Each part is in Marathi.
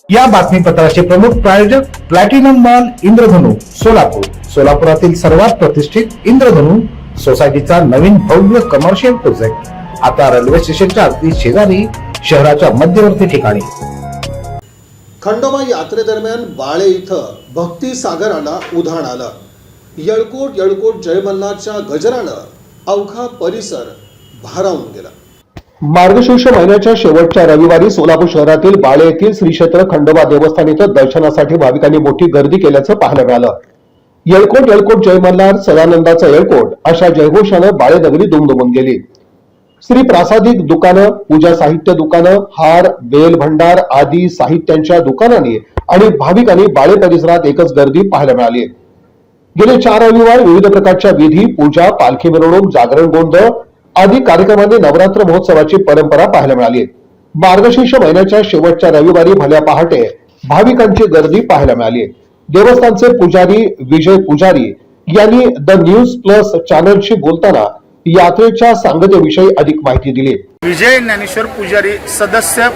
या बातमीपत्राचे प्रमुख प्रायोजक प्लॅटिनम मॉल इंद्रधनु सोलापूर. सोलापुरातील सर्वात प्रतिष्ठित इंद्रधनु सोसायटीचा नवीन भव्य कमर्शियल प्रोजेक्ट आता रेल्वे स्टेशनच्या अगदी शेजारी शहराच्या मध्यवर्ती ठिकाणी. खंडोबा यात्रेदरम्यान बाळे इथं भक्ती सागराला उधाण आलं. येळकोट येळकोट जय मल्हारच्या गजरानं अवघा परिसर भारावून गेला. मार्गशीर्ष महिन्याच्या शेवटच्या रविवारी सोलापूर शहरातील बाळे येथील श्री क्षेत्र खंडोबा देवस्थान इथं दर्शनासाठी भाविकांनी मोठी गर्दी केल्याचं पाहायला मिळालं. येळकोट येळकोट जय मल्हार सदानंदाचा येळकोट अशा जयघोषानं बाळे नगरी दुमदुमून गेली. श्री प्रासादिक दुकानं, पूजा साहित्य दुकानं, हार, बेल भंडार आदी साहित्यांच्या दुकानांनी आणि भाविकांनी बाळे परिसरात एकच गर्दी पाहायला मिळाली. गेले 4 रविवार विविध प्रकारच्या विधी, पूजा, पालखी मिरवणूक, जागरण गोंधळ आदी कार्यक्रमांनी नवरात्र महोत्सवाची परंपरा पाहायला मिळाली. मार्गशीर्ष महिन्याच्या शेवटच्या रविवारी भल्या पहाटे भाविकांची गर्दी पाहायला मिळाली. देवस्थानचे पुजारी विजय पुजारी यांनी द न्यूज प्लस चॅनलशी बोलताना यात्रेच्या सांगतेविषयी अधिक माहिती दिली. विजय ज्ञानेश्वर पुजारी, सदस्य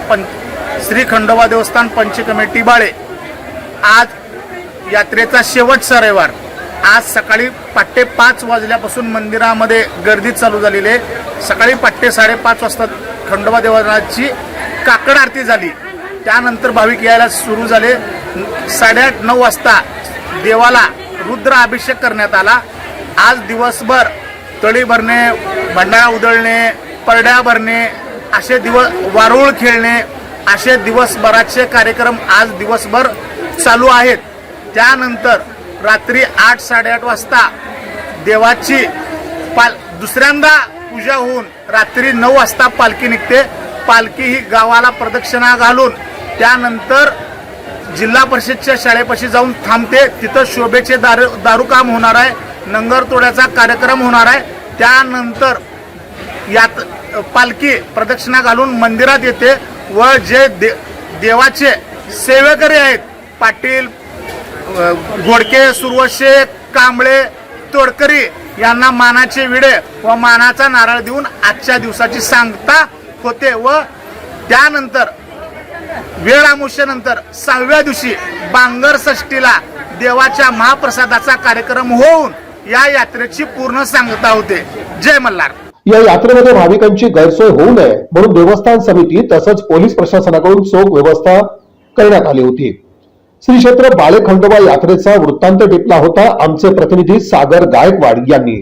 श्री खंडोबा देवस्थान पंच कमिटी बाळे. आज यात्रेचा शेवटचा रविवार. आज सकाळी पहाटे 5 वाजल्यापासून मंदिरामध्ये गर्दी चालू झालेली आहे. सकाळी पहाटे 5:30 वाजता खंडोबा देवस्थानाची काकड आरती झाली. त्यानंतर भाविक यायला सुरू झाले. 8:30-9 वाजता देवाला रुद्र अभिषेक करण्यात आला. आज दिवसभर तळी भरणे, भंडारा उधळणे, परड्या भरणे असे वारुळ खेळणे असे दिवसभराचे कार्यक्रम आज दिवसभर चालू आहेत. त्यानंतर रात्री 8-8:30 वाजता देवाची दुसऱ्यांदा पूजा होऊन रात्री 9 वाजता पालखी निघते. पालखी ही गावाला प्रदक्षिणा घालून त्यानंतर जिल्हा परिषदच्या शाळेपाशी जाऊन थांबते. तिथं शोभेचे दारू काम होणार आहे. नंगर तोड्याचा कार्यक्रम होणार आहे. त्यानंतर यात पालखी प्रदक्षिणा घालून मंदिरात येते व जे देवाचे सेवेकरी आहेत, पाटील, घोडके, सुरवशे, कांबळे, तोडकरी यांना मानाचे विडे व मानाचा नारळ देऊन आजच्या दिवसाची सांगता होते. व त्यानंतर वेळ अमावस्येनंतर 6व्या दिवशी बांगर षष्टीला देवाच्या महाप्रसादाचा कार्यक्रम होऊन या यात्रेची पूर्ण सांगता होते. जय मल्हार. या यात्रेमध्ये भाविकांची गैरसोय होऊ नये म्हणून देवस्थान समिती तसंच पोलीस प्रशासनाकडून चोख व्यवस्था करण्यात आली होती. श्री क्षेत्र बाळे खंडोबा यात्रेचा वृत्तांत टिपला होता आमचे प्रतिनिधी सागर गायकवाड यांनी.